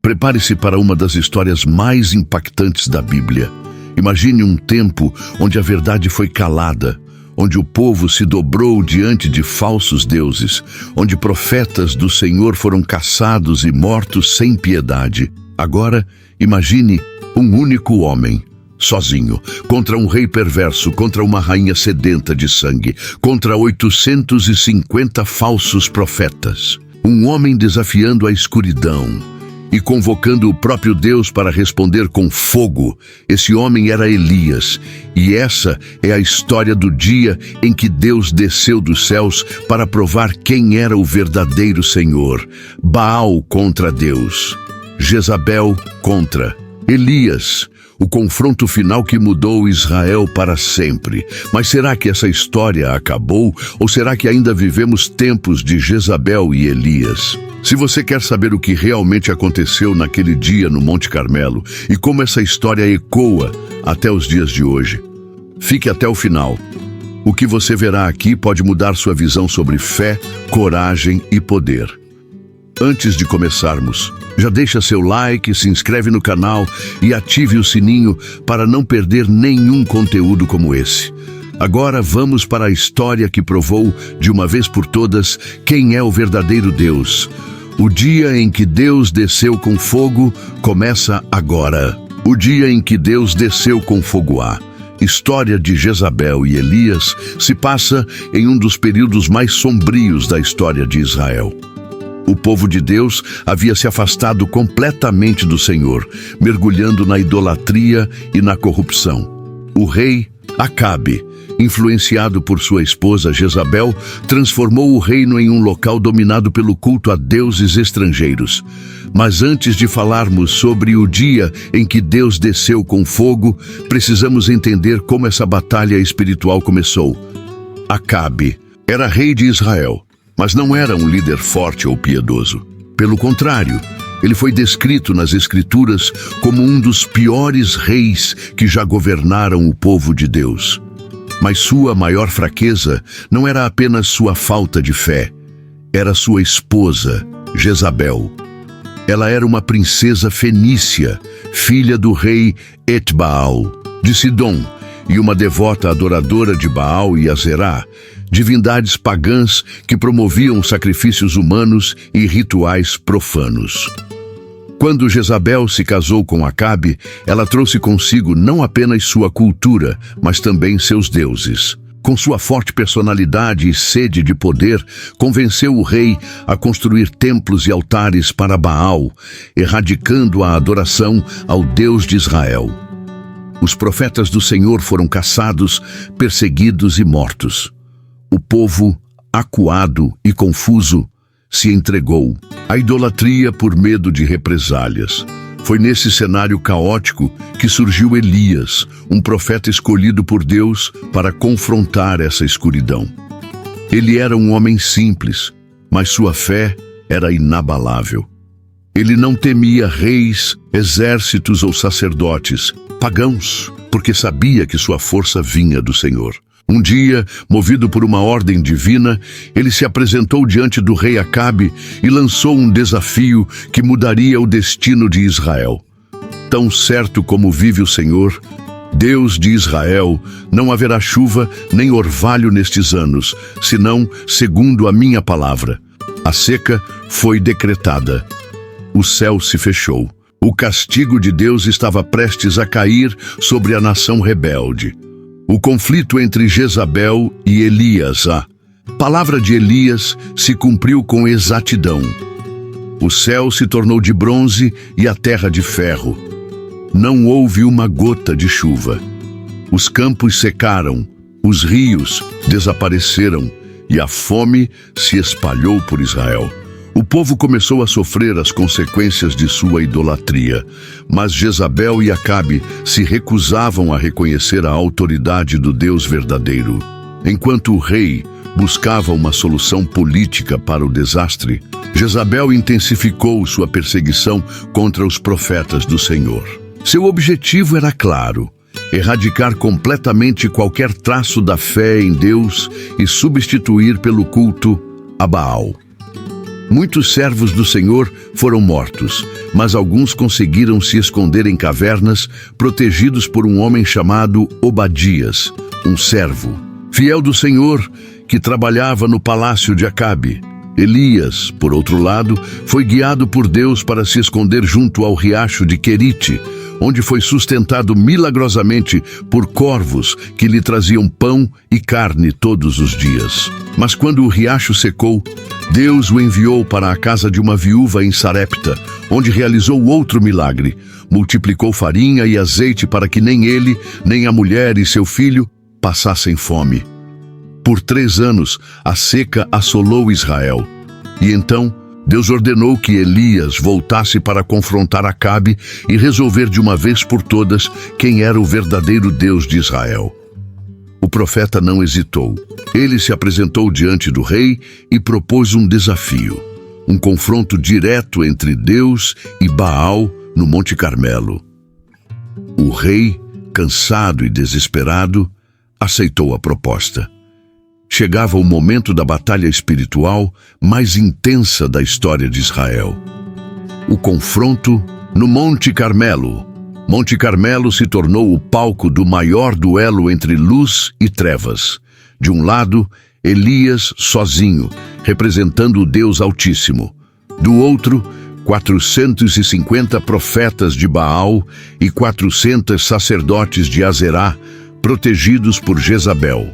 Prepare-se para uma das histórias mais impactantes da Bíblia. Imagine um tempo onde a verdade foi calada, onde o povo se dobrou diante de falsos deuses, onde profetas do Senhor foram caçados e mortos sem piedade. Agora, imagine um único homem, sozinho, contra um rei perverso, contra uma rainha sedenta de sangue, contra 850 falsos profetas. Um homem desafiando a escuridão e convocando o próprio Deus para responder com fogo. Esse homem era Elias, e essa é a história do dia em que Deus desceu dos céus para provar quem era o verdadeiro Senhor. Baal contra Deus, Jezabel contra Elias. O confronto final que mudou Israel para sempre. Mas será que essa história acabou? Ou será que ainda vivemos tempos de Jezabel e Elias? Se você quer saber o que realmente aconteceu naquele dia no Monte Carmelo e como essa história ecoa até os dias de hoje, fique até o final. O que você verá aqui pode mudar sua visão sobre fé, coragem e poder. Antes de começarmos, já deixa seu like, se inscreve no canal e ative o sininho para não perder nenhum conteúdo como esse. Agora vamos para a história que provou, de uma vez por todas, quem é o verdadeiro Deus. O dia em que Deus desceu com fogo começa agora. O dia em que Deus desceu com fogo. A história de Jezabel e Elias se passa em um dos períodos mais sombrios da história de Israel. O povo de Deus havia se afastado completamente do Senhor, mergulhando na idolatria e na corrupção. O rei Acabe, influenciado por sua esposa Jezabel, transformou o reino em um local dominado pelo culto a deuses estrangeiros. Mas antes de falarmos sobre o dia em que Deus desceu com fogo, precisamos entender como essa batalha espiritual começou. Acabe era rei de Israel, mas não era um líder forte ou piedoso. Pelo contrário, ele foi descrito nas Escrituras como um dos piores reis que já governaram o povo de Deus. Mas sua maior fraqueza não era apenas sua falta de fé, era sua esposa, Jezabel. Ela era uma princesa fenícia, filha do rei Etbaal, de Sidom, e uma devota adoradora de Baal e Azerá, divindades pagãs que promoviam sacrifícios humanos e rituais profanos. Quando Jezabel se casou com Acabe, ela trouxe consigo não apenas sua cultura, mas também seus deuses. Com sua forte personalidade e sede de poder, convenceu o rei a construir templos e altares para Baal, erradicando a adoração ao Deus de Israel. Os profetas do Senhor foram caçados, perseguidos e mortos. O povo, acuado e confuso, se entregou à idolatria por medo de represálias. Foi nesse cenário caótico que surgiu Elias, um profeta escolhido por Deus para confrontar essa escuridão. Ele era um homem simples, mas sua fé era inabalável. Ele não temia reis, exércitos ou sacerdotes, pagãos, porque sabia que sua força vinha do Senhor. Um dia, movido por uma ordem divina, ele se apresentou diante do rei Acabe e lançou um desafio que mudaria o destino de Israel. Tão certo como vive o Senhor, Deus de Israel, não haverá chuva nem orvalho nestes anos, senão segundo a minha palavra. A seca foi decretada. O céu se fechou. O castigo de Deus estava prestes a cair sobre a nação rebelde. O conflito entre Jezabel e Elias. A palavra de Elias se cumpriu com exatidão. O céu se tornou de bronze e a terra de ferro. Não houve uma gota de chuva. Os campos secaram, os rios desapareceram e a fome se espalhou por Israel. O povo começou a sofrer as consequências de sua idolatria, mas Jezabel e Acabe se recusavam a reconhecer a autoridade do Deus verdadeiro. Enquanto o rei buscava uma solução política para o desastre, Jezabel intensificou sua perseguição contra os profetas do Senhor. Seu objetivo era claro: erradicar completamente qualquer traço da fé em Deus e substituir pelo culto a Baal. Muitos servos do Senhor foram mortos, mas alguns conseguiram se esconder em cavernas, protegidos por um homem chamado Obadias, um servo, fiel do Senhor, que trabalhava no palácio de Acabe. Elias, por outro lado, foi guiado por Deus para se esconder junto ao riacho de Querite, onde foi sustentado milagrosamente por corvos que lhe traziam pão e carne todos os dias. Mas quando o riacho secou, Deus o enviou para a casa de uma viúva em Sarepta, onde realizou outro milagre. Multiplicou farinha e azeite para que nem ele, nem a mulher e seu filho passassem fome. Por 3 anos, a seca assolou Israel. E então, Deus ordenou que Elias voltasse para confrontar Acabe e resolver de uma vez por todas quem era o verdadeiro Deus de Israel. O profeta não hesitou. Ele se apresentou diante do rei e propôs um desafio, um confronto direto entre Deus e Baal no Monte Carmelo. O rei, cansado e desesperado, aceitou a proposta. Chegava o momento da batalha espiritual mais intensa da história de Israel. O confronto no Monte Carmelo. Monte Carmelo se tornou o palco do maior duelo entre luz e trevas. De um lado, Elias sozinho, representando o Deus Altíssimo. Do outro, 450 profetas de Baal e 400 sacerdotes de Azerá, protegidos por Jezabel.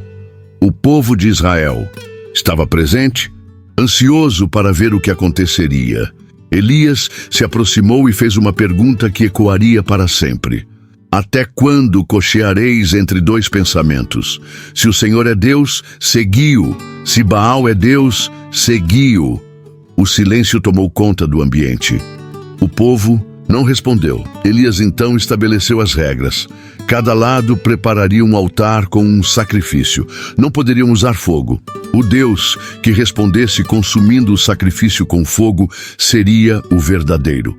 O povo de Israel estava presente, ansioso para ver o que aconteceria. Elias se aproximou e fez uma pergunta que ecoaria para sempre. Até quando cocheareis entre 2 pensamentos? Se o Senhor é Deus, segui-o. Se Baal é Deus, segui-o. O silêncio tomou conta do ambiente. O povo não respondeu. Elias então estabeleceu as regras. Cada lado prepararia um altar com um sacrifício. Não poderiam usar fogo. O Deus que respondesse consumindo o sacrifício com fogo seria o verdadeiro.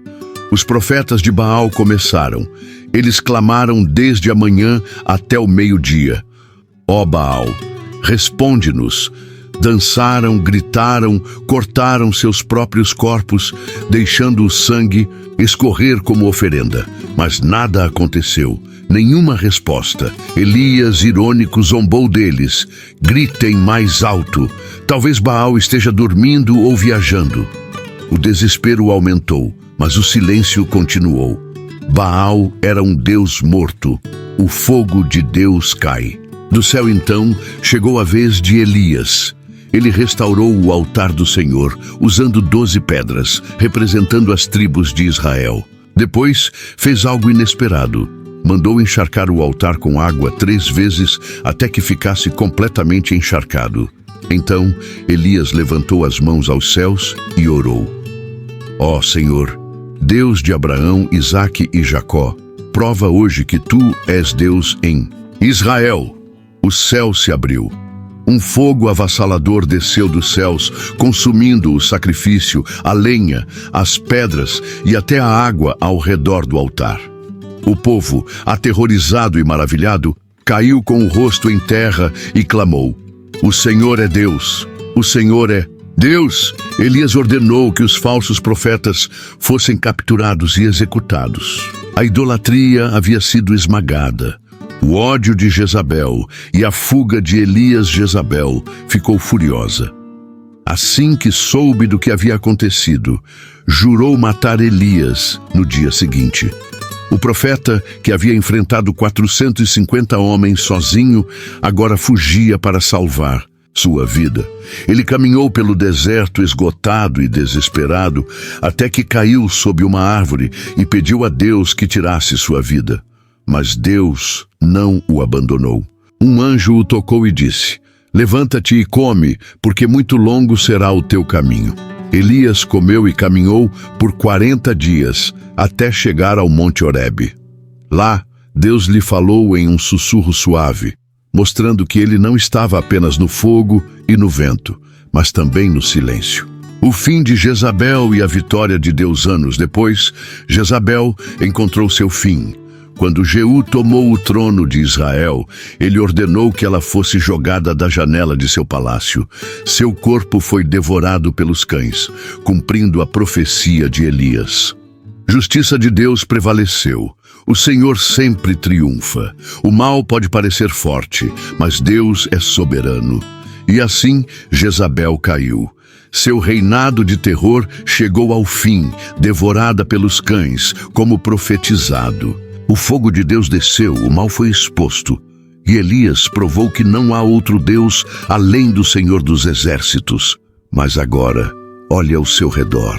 Os profetas de Baal começaram. Eles clamaram desde a manhã até o meio-dia. Ó Baal, responde-nos. Dançaram, gritaram, cortaram seus próprios corpos, deixando o sangue escorrer como oferenda. Mas nada aconteceu, nenhuma resposta. Elias, irônico, zombou deles. Gritem mais alto. Talvez Baal esteja dormindo ou viajando. O desespero aumentou, mas o silêncio continuou. Baal era um deus morto. O fogo de Deus cai. Do céu então chegou a vez de Elias. Ele restaurou o altar do Senhor, usando 12 pedras, representando as tribos de Israel. Depois, fez algo inesperado. Mandou encharcar o altar com água 3 vezes até que ficasse completamente encharcado. Então, Elias levantou as mãos aos céus e orou. Ó Senhor, Deus de Abraão, Isaque e Jacó, prova hoje que Tu és Deus em Israel. O céu se abriu. Um fogo avassalador desceu dos céus, consumindo o sacrifício, a lenha, as pedras e até a água ao redor do altar. O povo, aterrorizado e maravilhado, caiu com o rosto em terra e clamou: O Senhor é Deus! O Senhor é Deus! Elias ordenou que os falsos profetas fossem capturados e executados. A idolatria havia sido esmagada. O ódio de Jezabel e a fuga de Elias Jezabel ficou furiosa. Assim que soube do que havia acontecido, jurou matar Elias no dia seguinte. O profeta, que havia enfrentado 450 homens sozinho, agora fugia para salvar sua vida. Ele caminhou pelo deserto esgotado e desesperado, até que caiu sob uma árvore e pediu a Deus que tirasse sua vida. Mas Deus não o abandonou. Um anjo o tocou e disse: Levanta-te e come, porque muito longo será o teu caminho. Elias comeu e caminhou por 40 dias, até chegar ao Monte Horebe. Lá, Deus lhe falou em um sussurro suave, mostrando que ele não estava apenas no fogo e no vento, mas também no silêncio. O fim de Jezabel e a vitória de Deus anos depois, Jezabel encontrou seu fim. Quando Jeú tomou o trono de Israel, ele ordenou que ela fosse jogada da janela de seu palácio. Seu corpo foi devorado pelos cães, cumprindo a profecia de Elias. Justiça de Deus prevaleceu. O Senhor sempre triunfa. O mal pode parecer forte, mas Deus é soberano. E assim, Jezabel caiu. Seu reinado de terror chegou ao fim, devorada pelos cães, como profetizado. O fogo de Deus desceu, o mal foi exposto. E Elias provou que não há outro Deus além do Senhor dos Exércitos. Mas agora, olhe ao seu redor.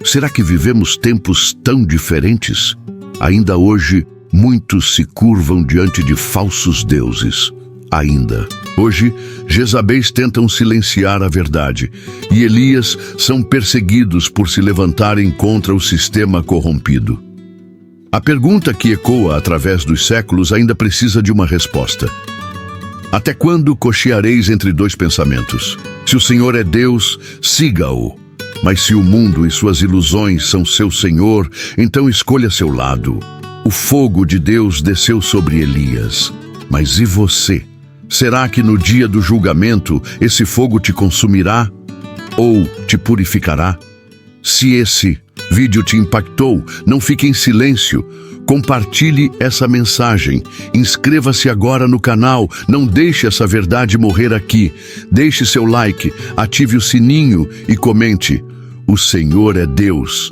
Será que vivemos tempos tão diferentes? Ainda hoje, muitos se curvam diante de falsos deuses. Ainda. Hoje, Jezabéis tentam silenciar a verdade, e Elias são perseguidos por se levantarem contra o sistema corrompido. A pergunta que ecoa através dos séculos ainda precisa de uma resposta. Até quando cocheareis entre dois pensamentos? Se o Senhor é Deus, siga-o. Mas se o mundo e suas ilusões são seu senhor, então escolha seu lado. O fogo de Deus desceu sobre Elias. Mas e você? Será que no dia do julgamento esse fogo te consumirá ou te purificará? Se esse vídeo te impactou, não fique em silêncio. Compartilhe essa mensagem. Inscreva-se agora no canal. Não deixe essa verdade morrer aqui. Deixe seu like, ative o sininho e comente: "O Senhor é Deus"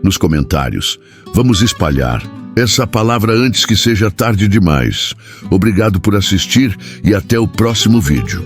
nos comentários. Vamos espalhar essa palavra antes que seja tarde demais. Obrigado por assistir e até o próximo vídeo.